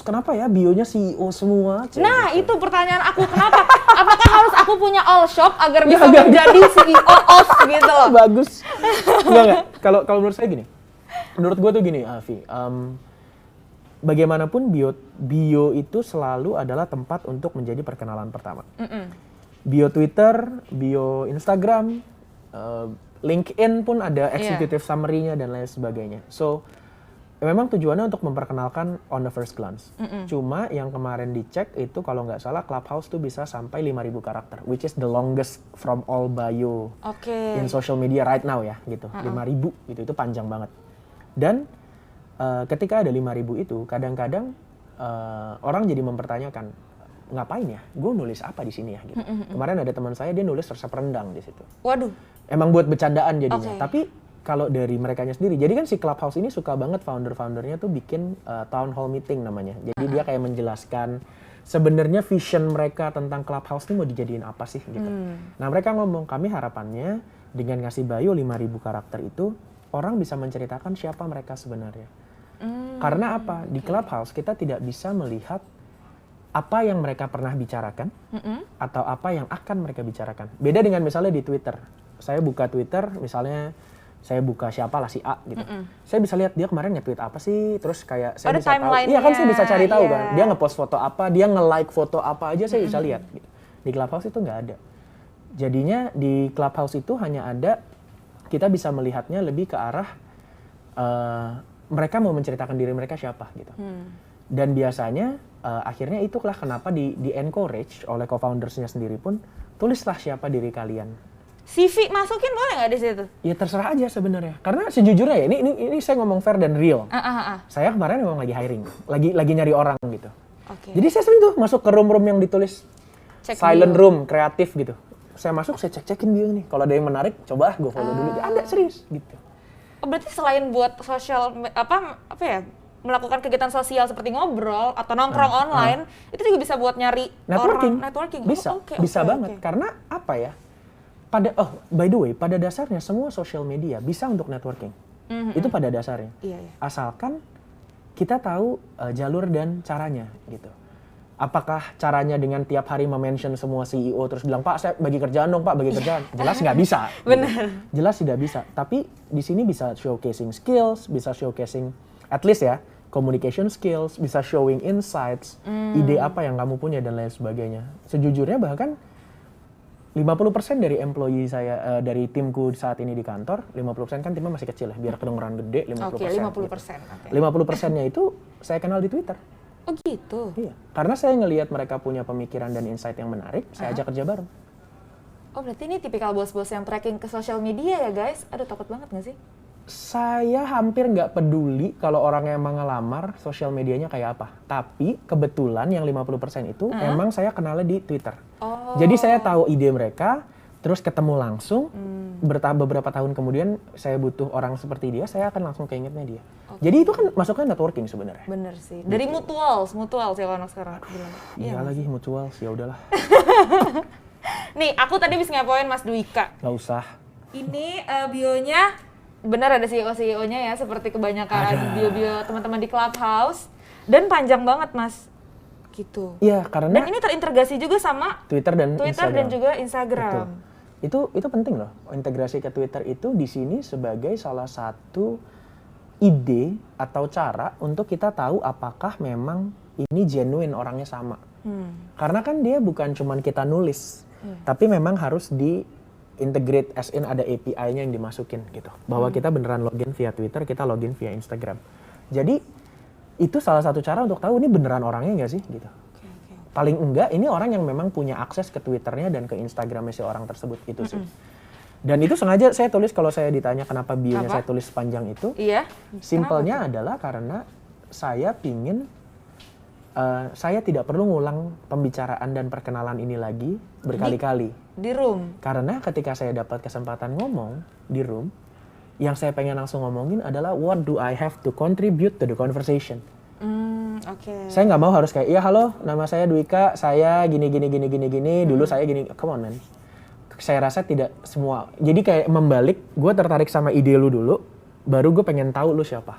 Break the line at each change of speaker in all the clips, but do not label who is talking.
kenapa ya bionya CEO semua?
Nah, itu pertanyaan aku, kenapa? Apakah harus aku punya all shop agar bisa menjadi CEO of gitu loh?
Bagus. Enggak. Kalau menurut saya gini. Menurut gue tuh gini, Alfi. Bagaimanapun bio itu selalu adalah tempat untuk menjadi perkenalan pertama. Bio Twitter, bio Instagram, LinkedIn pun ada executive summary-nya dan lain sebagainya. So, memang tujuannya untuk memperkenalkan on the first glance. Cuma yang kemarin dicek itu kalau nggak salah Clubhouse tuh bisa sampai 5.000 karakter, which is the longest from all bio in social media right now ya, gitu. 5.000 gitu, itu panjang banget. Dan ketika ada 5.000 itu, kadang-kadang orang jadi mempertanyakan, ngapain ya? Gue nulis apa di sini ya? Gitu. Kemarin ada teman saya dia nulis resep rendang di situ.
Waduh.
Emang buat bercandaan jadinya, tapi kalau dari merekanya sendiri, jadi kan si Clubhouse ini suka banget founder-foundernya tuh bikin town hall meeting namanya. Jadi dia kayak menjelaskan sebenarnya vision mereka tentang Clubhouse ini mau dijadiin apa sih gitu. Nah mereka ngomong, kami harapannya dengan ngasih bio 5.000 karakter itu, orang bisa menceritakan siapa mereka sebenarnya. Karena apa? Di Clubhouse kita tidak bisa melihat apa yang mereka pernah bicarakan atau apa yang akan mereka bicarakan. Beda dengan misalnya di Twitter. Saya buka Twitter misalnya, saya buka siapa lah si A gitu. Saya bisa lihat dia kemarin nge-tweet apa sih, terus kayak saya bisa tahu. Iya kan saya bisa cari tahu kan. Dia nge-post foto apa, dia nge-like foto apa aja saya bisa lihat gitu. Di Clubhouse itu nggak ada. Jadinya di Clubhouse itu hanya ada, kita bisa melihatnya lebih ke arah mereka mau menceritakan diri mereka siapa gitu. Dan biasanya akhirnya itulah kenapa di encourage oleh co-foundersnya sendiri pun, tulislah siapa diri kalian.
CV masukin boleh nggak di situ?
Ya terserah aja sebenarnya. Karena sejujurnya ya, ini saya ngomong fair dan real. Saya kemarin memang lagi hiring, lagi nyari orang gitu. Jadi saya sering tuh masuk ke room-room yang ditulis silent room, kreatif gitu. Saya masuk, saya cek-cekin bio nih. Kalau ada yang menarik, coba gue follow dulu. Ada serius gitu.
Oh berarti selain buat sosial apa ya? Melakukan kegiatan sosial seperti ngobrol atau nongkrong online, itu juga bisa buat nyari networking.
Bisa banget. Karena apa ya? By the way, pada dasarnya semua social media bisa untuk networking. Itu pada dasarnya. Asalkan kita tahu jalur dan caranya gitu. Apakah caranya dengan tiap hari mention semua CEO terus bilang, Pak saya bagi kerjaan dong Pak, bagi kerjaan. Jelas nggak bisa.
Benar.
Gitu. Jelas tidak bisa. Tapi di sini bisa showcasing skills, bisa showcasing at least ya, communication skills, bisa showing insights, ide apa yang kamu punya dan lain sebagainya. Sejujurnya bahkan 50% dari employee saya, dari timku saat ini di kantor, 50% kan timnya masih kecil ya, biar kedengeran gede, 50%. 50%-nya itu saya kenal di Twitter.
Oh gitu?
Iya, karena saya ngelihat mereka punya pemikiran dan insight yang menarik, saya ajak kerja bareng.
Oh berarti ini tipikal bos-bos yang tracking ke sosial media ya guys? Aduh takut banget nggak sih?
Saya hampir nggak peduli kalau orang yang emang ngelamar sosial medianya kayak apa. Tapi kebetulan yang 50% itu emang saya kenalnya di Twitter. Jadi saya tahu ide mereka, terus ketemu langsung. Beberapa tahun kemudian saya butuh orang seperti dia, saya akan langsung keingetnya dia. Jadi itu kan masuknya networking sebenarnya.
Bener sih. Dari mutuals ya kalau anak sekarang bilang.
Iya lagi mutuals, ya udahlah.
Nih, aku tadi bisa ngepoin Mas Dwika.
Nggak usah.
Ini bionya benar ada CEO-nya ya, seperti kebanyakan bio-bio teman-teman di Clubhouse. Dan panjang banget, Mas. Gitu.
Iya, karena
dan ini terintegrasi juga sama
Twitter dan
juga Instagram.
Betul. Itu penting loh. Integrasi ke Twitter itu di sini sebagai salah satu ide atau cara untuk kita tahu apakah memang ini genuine orangnya sama. Karena kan dia bukan cuman kita nulis, tapi memang harus di integrate as in ada API-nya yang dimasukin gitu. Bahwa kita beneran login via Twitter, kita login via Instagram. Jadi itu salah satu cara untuk tahu ini beneran orangnya nggak sih gitu. Paling enggak ini orang yang memang punya akses ke Twitternya dan ke Instagramnya si orang tersebut itu sih. Dan itu sengaja saya tulis kalau saya ditanya kenapa bio-nya saya tulis sepanjang itu.
Iya.
Simpelnya adalah karena saya pingin saya tidak perlu ngulang pembicaraan dan perkenalan ini lagi berkali-kali.
Di room?
Karena ketika saya dapat kesempatan ngomong di room, yang saya pengen langsung ngomongin adalah what do I have to contribute to the conversation. Saya nggak mau harus kayak, iya halo nama saya Dwika, saya gini, dulu saya gini, come on man. Saya rasa tidak semua, jadi kayak membalik, gue tertarik sama ide lu dulu, baru gue pengen tahu lu siapa.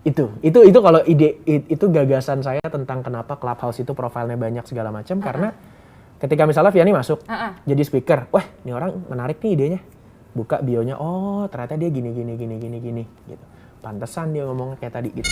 Itu kalau itu gagasan saya tentang kenapa Clubhouse itu profilnya banyak segala macam karena ketika misalnya Vianney masuk jadi speaker, wah ini orang menarik nih idenya, buka bionya, oh ternyata dia gini gitu, pantesan dia ngomong kayak tadi gitu.